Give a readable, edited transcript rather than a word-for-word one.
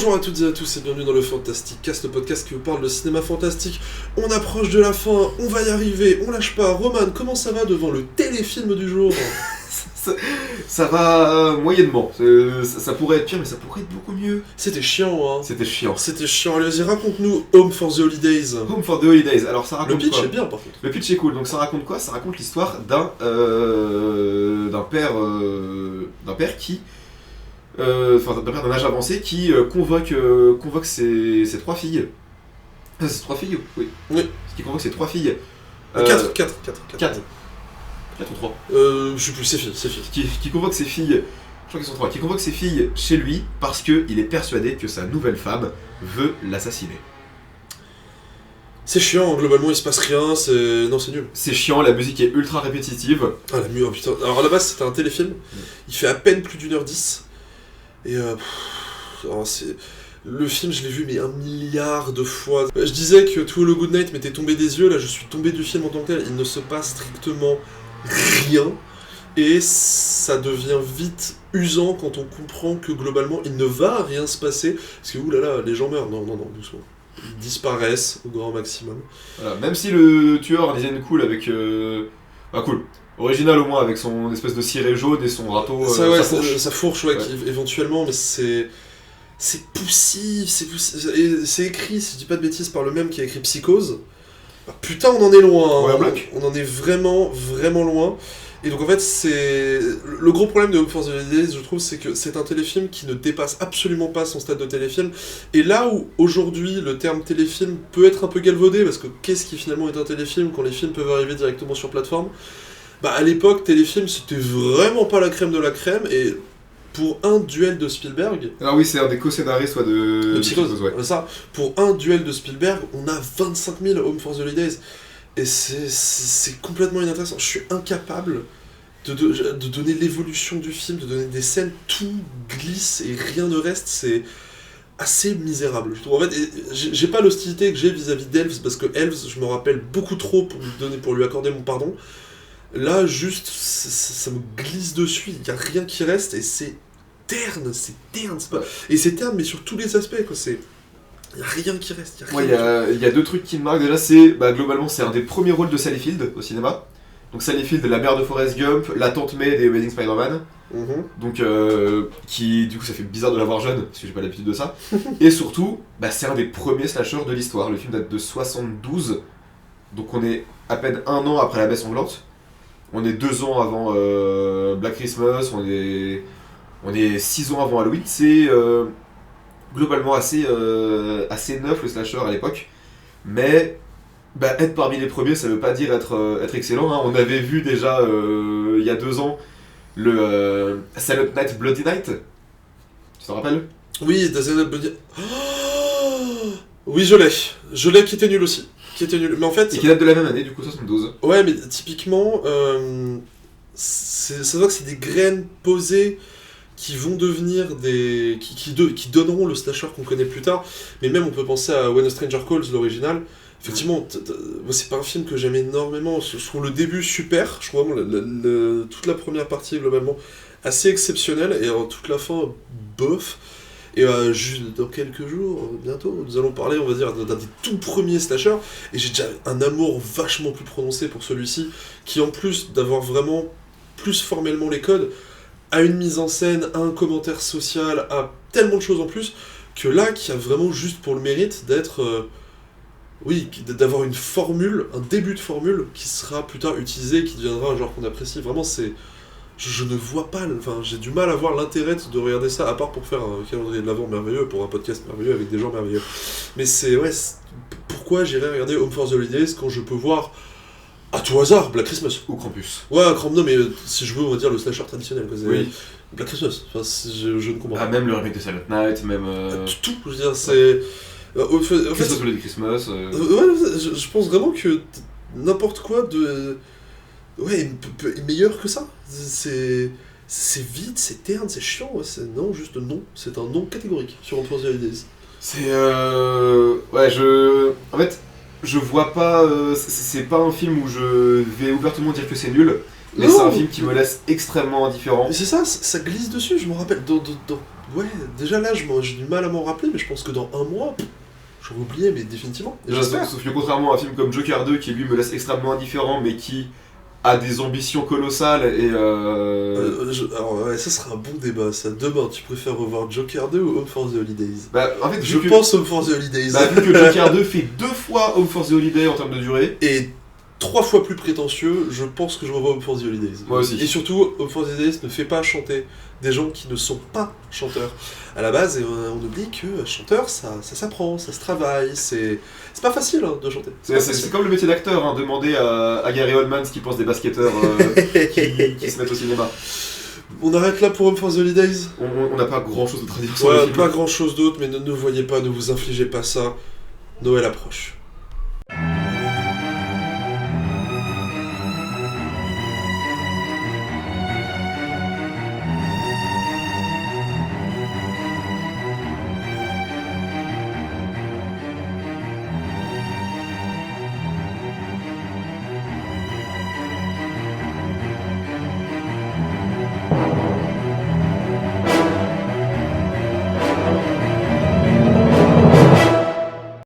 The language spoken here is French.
Bonjour à toutes et à tous et bienvenue dans le Fantastic Cast, le podcast qui vous parle de cinéma fantastique. On approche de la fin, on va y arriver, on lâche pas. Roman, comment ça va devant le téléfilm du jour? Ça va moyennement. Ça pourrait être pire, mais ça pourrait être beaucoup mieux. C'était chiant, hein. C'était chiant. C'était chiant. Allez, vas-y, raconte-nous Home for the Holidays. Home for the Holidays. Alors ça raconte Le pitch quoi? est bien, par contre. Le pitch est cool. Donc ça raconte quoi? Ça raconte l'histoire d'un père qui, d'un âge avancé qui convoque ses trois filles. Ah, c'est trois filles? Oui. Oui. Qui convoque ses trois filles. 4 4 ou 3. Je sais plus, c'est filles. Qui convoque ses filles. Je crois qu'ils sont 3. Qui convoque ses filles chez lui parce qu'il est persuadé que sa nouvelle femme veut l'assassiner. C'est chiant, globalement il se passe rien, c'est... Non, c'est nul. C'est chiant, la musique est ultra répétitive. Ah, la musique, oh, putain. Alors à la base c'était un téléfilm, il fait à peine plus d'1h10. Et alors, c'est... Le film, je l'ai vu mais 1 milliard de fois. Je disais que To Hello Good Night m'était tombé des yeux, là je suis tombé du film en tant que tel. Il ne se passe strictement rien. Et ça devient vite usant quand on comprend que globalement il ne va rien se passer. Parce que oulala, les gens meurent. Non, doucement. Ils disparaissent au grand maximum. Voilà, même si le tueur a un design cool avec... cool. Original au moins avec son espèce de ciré jaune et son râteau. Sa fourche, ouais. Éventuellement, mais c'est... C'est poussif, et c'est écrit, si je dis pas de bêtises, par le même qui a écrit Psychose. Bah, putain, on en est loin, hein. On en est vraiment, vraiment loin. Et donc en fait, c'est... Le gros problème de Home for the Holidays, je trouve, c'est que c'est un téléfilm qui ne dépasse absolument pas son stade de téléfilm. Et là où, aujourd'hui, le terme téléfilm peut être un peu galvaudé, parce que qu'est-ce qui finalement est un téléfilm quand les films peuvent arriver directement sur plateforme? Bah à l'époque, téléfilm, c'était vraiment pas la crème de la crème, et... Pour un duel de Spielberg... Alors oui, c'est un des co-scénaristes de Psychose, ouais. Ça. Pour un duel de Spielberg, on a 25 000 Home for the Holidays. Et c'est complètement inintéressant. Je suis incapable de donner l'évolution du film, de donner des scènes, tout glisse et rien ne reste. C'est assez misérable, je trouve. En fait, j'ai pas l'hostilité que j'ai vis-à-vis d'Elves, parce que Elves, je me rappelle beaucoup trop pour lui accorder mon pardon. Là, juste, ça me glisse dessus, il n'y a rien qui reste, et c'est terne, c'est pas... Et c'est terne, mais sur tous les aspects, quoi, c'est... Il n'y a rien qui reste, il y a deux trucs qui me marquent, déjà, c'est, globalement, c'est un des premiers rôles de Sally Field au cinéma. Donc Sally Field, la mère de Forrest Gump, la tante May des Amazing Spider-Man. Donc, qui, du coup, ça fait bizarre de la voir jeune, parce que j'ai pas l'habitude de ça. Et surtout, c'est un des premiers slashers de l'histoire, le film date de 72, donc on est à peine 1 an après La Baie Sanglante. On est 2 ans avant Black Christmas, on est 6 ans avant Halloween. C'est globalement assez neuf le slasher à l'époque. Mais être parmi les premiers, ça veut pas dire être excellent. Hein. On avait vu déjà il y a 2 ans le Silent Night Bloody Night. Tu t'en rappelles? Oui, Silent Night Bloody... Oh oui, je l'ai, qui était nul aussi. Mais en fait... Et qui date de la même année, du coup, 72. Ouais, mais typiquement, ça se voit que c'est des graines posées qui vont devenir des... qui donneront le slasher qu'on connaît plus tard. Mais même, on peut penser à When a Stranger Calls, l'original. Effectivement, c'est pas un film que j'aime énormément. Je trouve le début super. Je trouve vraiment toute la première partie, globalement, assez exceptionnelle. Et toute la fin, bof. Et juste dans quelques jours, bientôt, nous allons parler, on va dire, d'un des tout premiers slashers. Et j'ai déjà un amour vachement plus prononcé pour celui-ci, qui en plus d'avoir vraiment plus formellement les codes, a une mise en scène, a un commentaire social, a tellement de choses en plus, que là, qui a vraiment juste pour le mérite d'être... d'avoir une formule, un début de formule, qui sera plus tard utilisé, qui deviendra un genre qu'on apprécie. Vraiment, c'est... Je ne vois pas, j'ai du mal à voir l'intérêt de regarder ça, à part pour faire un calendrier de l'Avent merveilleux, pour un podcast merveilleux avec des gens merveilleux. Mais pourquoi j'irais regarder Home for the Holidays quand je peux voir, à tout hasard, Black Christmas? Ou Krampus. Ouais, non mais si je veux, on va dire le slasher traditionnel, quoi. Oui. Black Christmas, je ne comprends pas. Même le remake de Silent Night, même... Tout, je veux dire, c'est... Christmas Holiday Christmas... je pense vraiment que n'importe quoi de... Ouais, est meilleur que ça. C'est vide, c'est terne, c'est chiant. Non, juste non. C'est un non catégorique sur Home for the Holidays. C'est en fait, je vois pas... c'est pas un film où je vais ouvertement dire que c'est nul, mais c'est un film qui me laisse extrêmement indifférent. C'est ça glisse dessus, je me rappelle. Ouais, déjà là, j'ai du mal à m'en rappeler, mais je pense que dans un mois, j'aurais oublié, mais définitivement. Et j'espère. Sauf que contrairement à un film comme Joker 2, qui lui me laisse extrêmement indifférent, mais qui a des ambitions colossales et alors, ouais, ça serait un bon débat, ça. Demain, tu préfères revoir Joker 2 ou Home for the Holidays? Bah, en fait, je pense Home for the Holidays. Bah, vu que Joker 2 fait 2 fois Home for the Holiday en termes de durée. Et 3 fois plus prétentieux, je pense que je revois Home for the Holidays. Moi aussi. Et surtout, Home for the Holidays ne fait pas chanter des gens qui ne sont pas chanteurs. À la base, on oublie que chanteur, ça s'apprend, ça se travaille, c'est pas facile de chanter. C'est comme le métier d'acteur, hein. Demandez à Gary Oldman ce qu'il pense des basketteurs qui se mettent au cinéma. On arrête là pour Home for the Holidays. On n'a pas grand chose d'autre à dire sur Ouais, le film. pas grand chose d'autre, mais ne voyez pas, ne vous infligez pas ça. Noël approche.